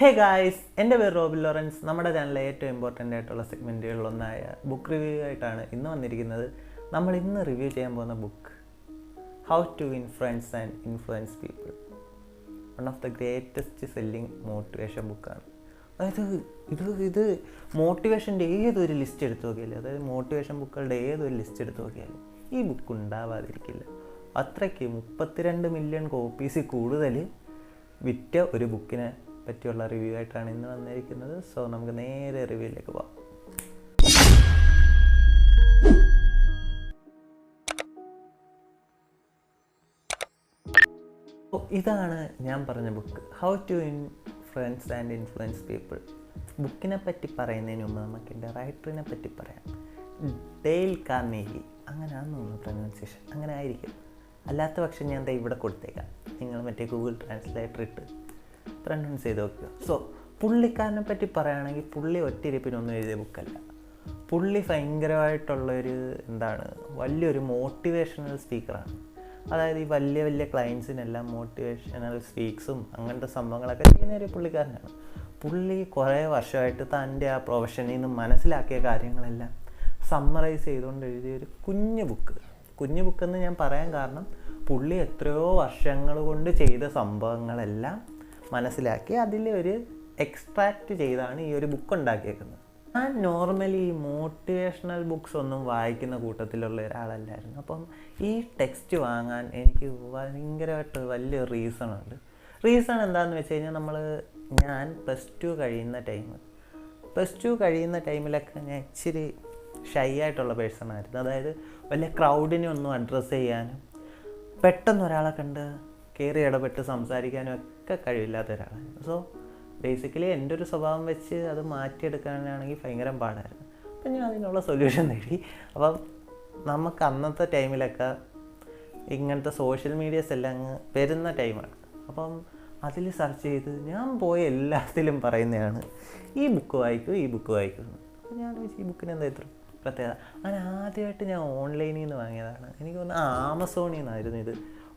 Hey guys, എൻ്റെ പേര് Robin Lawrence. നമ്മുടെ ചാനലിലെ ഏറ്റവും ഇമ്പോർട്ടൻ്റ് ആയിട്ടുള്ള സെഗ്മെൻറ്റുകളിലൊന്നായ ബുക്ക് റിവ്യൂ ആയിട്ടാണ് ഇന്ന് വന്നിരിക്കുന്നത്. നമ്മൾ ഇന്ന് റിവ്യൂ ചെയ്യാൻ പോകുന്ന book how to win friends and influence people. One of the greatest selling motivation ബുക്കാണ്. അതായത് ഇത് മോട്ടിവേഷൻ്റെ ഏതൊരു ലിസ്റ്റ് എടുത്ത് നോക്കിയാലും, അതായത് മോട്ടിവേഷൻ ബുക്കുകളുടെ ഏതൊരു ലിസ്റ്റ് എടുത്ത് നോക്കിയാലും ഈ ബുക്ക് ഉണ്ടാവാതിരിക്കില്ല. അത്രയ്ക്ക് 32 മില്യൺ കോപ്പീസിൽ കൂടുതൽ വിറ്റ ഒരു ബുക്കിനെ പറ്റിയുള്ള റിവ്യൂ ആയിട്ടാണ് ഇന്ന് വന്നിരിക്കുന്നത്. സോ നമുക്ക് നേരെ റിവ്യൂയിലേക്ക് പോകാം. ഇതാണ് ഞാൻ പറഞ്ഞ book, how to win friends and influence people. ബുക്കിനെ പറ്റി പറയുന്നതിന് മുമ്പ് നമുക്ക് എൻ്റെ റൈറ്ററിനെ പറ്റി പറയാം. ഡെയിൽ കാർനെഗി, അങ്ങനെയാണെന്ന് തോന്നുന്നു പ്രൊനൗൺസിയേഷൻ, അങ്ങനെ ആയിരിക്കും. അല്ലാത്ത പക്ഷം ഞാൻ ഇവിടെ കൊടുത്തേക്കാം, നിങ്ങൾ മറ്റേ ഗൂഗിൾ ട്രാൻസ്ലേറ്റർ ഇട്ട് പ്രൊനൗൺസ് ചെയ്ത് നോക്കുക. സോ പുള്ളിക്കാരനെ പറ്റി പറയുകയാണെങ്കിൽ പുള്ളി ഒറ്റയിരിപ്പിനൊന്നും എഴുതിയ ബുക്കല്ല. പുള്ളി ഭയങ്കരമായിട്ടുള്ളൊരു വലിയൊരു മോട്ടിവേഷണൽ സ്പീക്കറാണ്. അതായത് ഈ വലിയ വലിയ ക്ലയൻസിനെല്ലാം മോട്ടിവേഷണൽ സ്പീക്സും അങ്ങനത്തെ സംഭവങ്ങളൊക്കെ ചെയ്യുന്ന ഒരു പുള്ളിക്കാരനാണ്. പുള്ളി കുറേ വർഷമായിട്ട് തൻ്റെ ആ പ്രൊഫഷനിൽ നിന്ന് മനസ്സിലാക്കിയ കാര്യങ്ങളെല്ലാം സമ്മറൈസ് ചെയ്തുകൊണ്ട് എഴുതിയൊരു കുഞ്ഞു ബുക്കെന്ന് ഞാൻ പറയാൻ കാരണം പുള്ളി എത്രയോ വർഷങ്ങൾ കൊണ്ട് ചെയ്ത സംഭവങ്ങളെല്ലാം മനസ്സിലാക്കി അതിലൊരു എക്സ്ട്രാക്റ്റ് ചെയ്താണ് ഈ ഒരു ബുക്ക് ഉണ്ടാക്കിയേക്കുന്നത്. ഞാൻ നോർമലി മോട്ടിവേഷണൽ ബുക്സ് ഒന്നും വായിക്കുന്ന കൂട്ടത്തിലുള്ള ഒരാളല്ലായിരുന്നു. അപ്പം ഈ ടെക്സ്റ്റ് വാങ്ങാൻ എനിക്ക് ഭയങ്കരമായിട്ട് വലിയൊരു റീസൺ എന്താണെന്ന് വെച്ച് കഴിഞ്ഞാൽ ഞാൻ പ്ലസ് ടു കഴിയുന്ന ടൈമിലൊക്കെ ഞാൻ ഇച്ചിരി ഷൈ ആയിട്ടുള്ള പേഴ്സണായിരുന്നു. അതായത് വലിയ ക്രൗഡിനെ ഒന്നും അഡ്രസ്സ് ചെയ്യാനും പെട്ടെന്ന് ഒരാളെ കണ്ട് കയറി ഇടപെട്ട് സംസാരിക്കാനും ഒക്കെ കഴിവില്ലാത്ത ഒരാളായിരുന്നു. സോ ബേസിക്കലി എൻ്റെ ഒരു സ്വഭാവം വെച്ച് അത് മാറ്റിയെടുക്കാനാണെങ്കിൽ ഭയങ്കര പാടായിരുന്നു. അപ്പം ഞാൻ അതിനുള്ള സൊല്യൂഷൻ നേടി. അപ്പം നമുക്ക് അന്നത്തെ ടൈമിലൊക്കെ ഇങ്ങനത്തെ സോഷ്യൽ മീഡിയസ് എല്ലാം അങ്ങ് വരുന്ന ടൈമാണ്. അപ്പം അതിൽ സെർച്ച് ചെയ്ത് ഞാൻ പോയ എല്ലാത്തിലും പറയുന്നതാണ് ഈ ബുക്ക് വായിക്കും. അപ്പം ഞാൻ ഈ ബുക്കിന് എന്താ ഇത്ര പ്രത്യേകത? അങ്ങനെ ആദ്യമായിട്ട് ഞാൻ ഓൺലൈനിൽ നിന്ന് വാങ്ങിയതാണ്. എനിക്ക് തോന്നുന്നു ആമസോണിൽ നിന്നായിരുന്നു ഇത്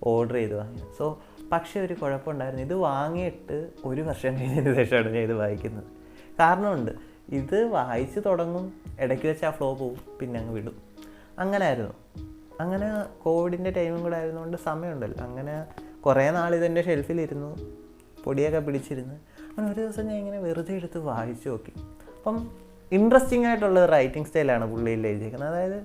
ഓർഡർ ചെയ്ത് വാങ്ങിയത്. സോ പക്ഷേ ഒരു കുഴപ്പമുണ്ടായിരുന്നു, ഇത് വാങ്ങിയിട്ട് ഒരു വർഷം കഴിഞ്ഞതിന് ശേഷമാണ് ഞാൻ ഇത് വായിക്കുന്നത്. കാരണമുണ്ട്, ഇത് വായിച്ച് തുടങ്ങും, ഇടയ്ക്ക് വെച്ച് ആ ഫ്ലോ പോവും, പിന്നെ അങ്ങ് വിടും. അങ്ങനെ കോവിഡിൻ്റെ ടൈമും കൂടെ ആയിരുന്നുകൊണ്ട് സമയമുണ്ടല്ലോ. അങ്ങനെ കുറേ നാളിതെൻ്റെ ഷെൽഫിലിരുന്നു, പൊടിയൊക്കെ പിടിച്ചിരുന്ന്. അങ്ങനെ ഒരു ദിവസം ഞാൻ ഇങ്ങനെ വെറുതെ എടുത്ത് വായിച്ചു നോക്കി. അപ്പം ഇൻട്രസ്റ്റിംഗ് ആയിട്ടുള്ള റൈറ്റിംഗ് സ്റ്റൈലാണ് പുള്ളിയിൽ എഴുതിയിരിക്കുന്നത്. അതായത്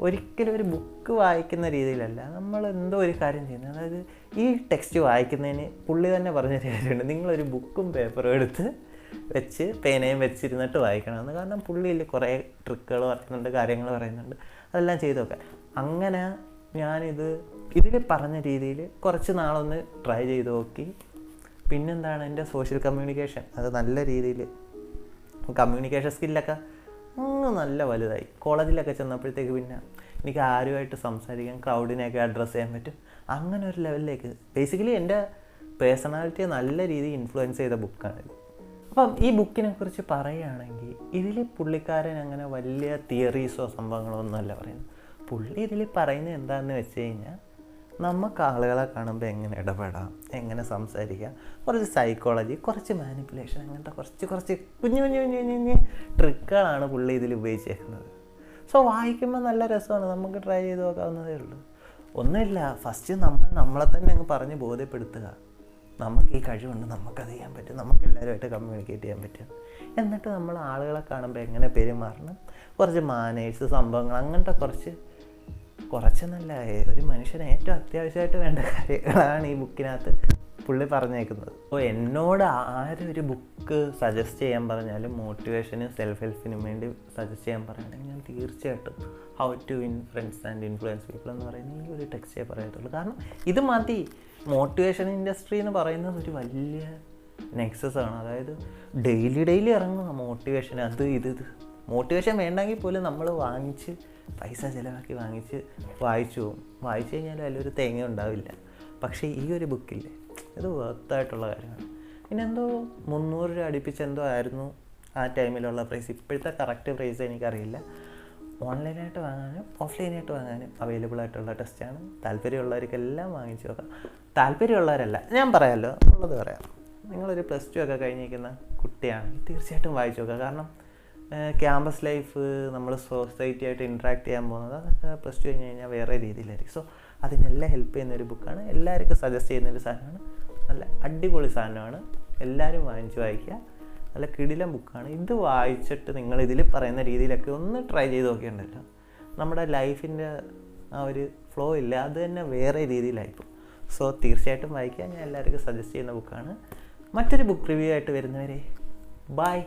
ഒരിക്കലും ഒരു ബുക്ക് വായിക്കുന്ന രീതിയിലല്ല, നമ്മൾ എന്തോ ഒരു കാര്യം ചെയ്യുന്നത്. അതായത് ഈ ടെക്സ്റ്റ് വായിക്കുന്നതിന് പുള്ളി തന്നെ പറഞ്ഞ കാര്യമുണ്ട്, നിങ്ങളൊരു ബുക്കും പേപ്പറും എടുത്ത് വെച്ച് പേനയും വെച്ചിരുന്നിട്ട് വായിക്കണമെന്ന്. കാരണം പുള്ളിയിൽ കുറേ ട്രിക്കുകൾ പറയുന്നുണ്ട്, കാര്യങ്ങൾ പറയുന്നുണ്ട്, അതെല്ലാം ചെയ്ത് നോക്കാം. അങ്ങനെ ഇതിൽ പറഞ്ഞ രീതിയിൽ കുറച്ച് നാളൊന്ന് ട്രൈ ചെയ്ത് നോക്കി. പിന്നെന്താണ്, എൻ്റെ സോഷ്യൽ കമ്മ്യൂണിക്കേഷൻ അത് നല്ല രീതിയിൽ കമ്മ്യൂണിക്കേഷൻ സ്കില്ലൊക്കെ നല്ല വലുതായി. കോളേജിലൊക്കെ ചെന്നപ്പോഴത്തേക്ക് പിന്നെ എനിക്ക് ആരുമായിട്ട് സംസാരിക്കാൻ, ക്രൗഡിനെയൊക്കെ അഡ്രസ്സ് ചെയ്യാൻ പറ്റും. അങ്ങനെ ഒരു ലെവലിലേക്ക് ബേസിക്കലി എൻ്റെ പേഴ്സണാലിറ്റിയെ നല്ല രീതിയിൽ ഇൻഫ്ലുവൻസ് ചെയ്ത ബുക്കാണിത്. അപ്പം ഈ ബുക്കിനെ കുറിച്ച് പറയുകയാണെങ്കിൽ ഇതിൽ പുള്ളിക്കാരൻ അങ്ങനെ വലിയ തിയറീസോ സംഭവങ്ങളോ ഒന്നുമല്ല പറയുന്നത്. പുള്ളി ഇതിൽ പറയുന്നത് എന്താണെന്ന് വെച്ച് കഴിഞ്ഞാൽ നമുക്ക് ആളുകളെ കാണുമ്പോൾ എങ്ങനെ ഇടപെടാം, എങ്ങനെ സംസാരിക്കാം, കുറച്ച് സൈക്കോളജി, കുറച്ച് മാനിപ്പുലേഷൻ, അങ്ങനത്തെ കുറച്ച് കുഞ്ഞു ട്രിക്കുകളാണ് പുള്ളി ഇതിൽ ഉപയോഗിച്ചേക്കുന്നത്. സോ വായിക്കുമ്പോൾ നല്ല രസമാണ്, നമുക്ക് ട്രൈ ചെയ്ത് നോക്കാവുന്നതേ ഉള്ളൂ. ഒന്നുമില്ല, ഫസ്റ്റ് നമ്മളെ തന്നെ അങ്ങ് പറഞ്ഞ് ബോധ്യപ്പെടുത്തുക, നമുക്ക് ഈ കഴിവുണ്ട്, നമുക്കത് ചെയ്യാൻ പറ്റും, നമുക്ക് എല്ലാവരുമായിട്ട് കമ്മ്യൂണിക്കേറ്റ് ചെയ്യാൻ പറ്റും. എന്നിട്ട് നമ്മൾ ആളുകളെ കാണുമ്പോൾ എങ്ങനെ പെരുമാറണം, കുറച്ച് മാനേഴ്സ് സംഭവങ്ങൾ, അങ്ങനത്തെ കുറച്ചെന്നല്ല, ഒരു മനുഷ്യന് ഏറ്റവും അത്യാവശ്യമായിട്ട് വേണ്ട കാര്യങ്ങളാണ് ഈ ബുക്കിനകത്ത് പുള്ളി പറഞ്ഞേക്കുന്നത്. അപ്പോൾ എന്നോട് ആരും ഒരു ബുക്ക് സജസ്റ്റ് ചെയ്യാൻ പറഞ്ഞാലും മോട്ടിവേഷനും സെൽഫ് ഹെൽപ്പിനും വേണ്ടി സജസ്റ്റ് ചെയ്യാൻ പറയുകയാണെങ്കിൽ ഞാൻ തീർച്ചയായിട്ടും how to win friends and influence people എന്ന് പറയുന്ന ഈ ഒരു ടെക്സ്റ്റേ പറയത്തുള്ളൂ. കാരണം ഇത് മതി. മോട്ടിവേഷൻ ഇൻഡസ്ട്രി എന്ന് പറയുന്നത് ഒരു വലിയ നെക്സസ് ആണ്. അതായത് ഡെയിലി ഇറങ്ങുക മോട്ടിവേഷൻ, ഇത് മോട്ടിവേഷൻ വേണ്ടെങ്കിൽ പോലും നമ്മൾ വാങ്ങിച്ച് പൈസ ചിലവാക്കി വായിച്ചു കഴിഞ്ഞാൽ അതിലൊരു തേങ്ങ ഉണ്ടാവില്ല. പക്ഷേ ഈ ഒരു ബുക്കില്ലേ, ഇത് വർത്തായിട്ടുള്ള കാര്യമാണ്. പിന്നെ എന്തോ 300 രൂപ അടുപ്പിച്ചെന്തോ ആയിരുന്നു ആ ടൈമിലുള്ള പ്രൈസ്. ഇപ്പോഴത്തെ കറക്റ്റ് പ്രൈസ് എനിക്കറിയില്ല. ഓൺലൈനായിട്ട് വാങ്ങാനും ഓഫ്ലൈനായിട്ട് വാങ്ങാനും അവൈലബിൾ ആയിട്ടുള്ള ടെസ്റ്റാണ്. താല്പര്യമുള്ളവർക്കെല്ലാം വാങ്ങിച്ചു നോക്കാം. താല്പര്യമുള്ളവരല്ല, ഞാൻ പറയാമല്ലോ, ഉള്ളത് പറയാം. നിങ്ങളൊരു +2 ഒക്കെ കഴിഞ്ഞിരിക്കുന്ന കുട്ടിയാണ്, തീർച്ചയായിട്ടും വായിച്ചു നോക്കുക. കാരണം ക്യാമ്പസ് ലൈഫ്, നമ്മൾ സൊസൈറ്റി ആയിട്ട് ഇൻട്രാക്ട് ചെയ്യാൻ പോകുന്നത് അതൊക്കെ +2 കഴിഞ്ഞ് കഴിഞ്ഞാൽ വേറെ രീതിയിലായിരിക്കും. സോ അതിനെല്ലാം ഹെൽപ്പ് ചെയ്യുന്നൊരു ബുക്കാണ്, എല്ലാവർക്കും സജസ്റ്റ് ചെയ്യുന്നൊരു സാധനമാണ്, നല്ല അടിപൊളി സാധനമാണ്, എല്ലാവരും വായിക്കുക. നല്ല കിടിലം ബുക്കാണ്. ഇത് വായിച്ചിട്ട് നിങ്ങൾ ഇതിൽ പറയുന്ന രീതിയിലൊക്കെ ഒന്ന് ട്രൈ ചെയ്ത് നോക്കിയിട്ടുണ്ടല്ലോ, നമ്മുടെ ലൈഫിൻ്റെ ആ ഒരു ഫ്ലോ ഇല്ല, അത് തന്നെ വേറെ രീതിയിലായിപ്പോൾ. സോ തീർച്ചയായിട്ടും വായിക്കുക, ഞാൻ എല്ലാവർക്കും സജസ്റ്റ് ചെയ്യുന്ന ബുക്കാണ്. മറ്റൊരു ബുക്ക് റിവ്യൂ ആയിട്ട് വരുന്നവരെ ബൈ.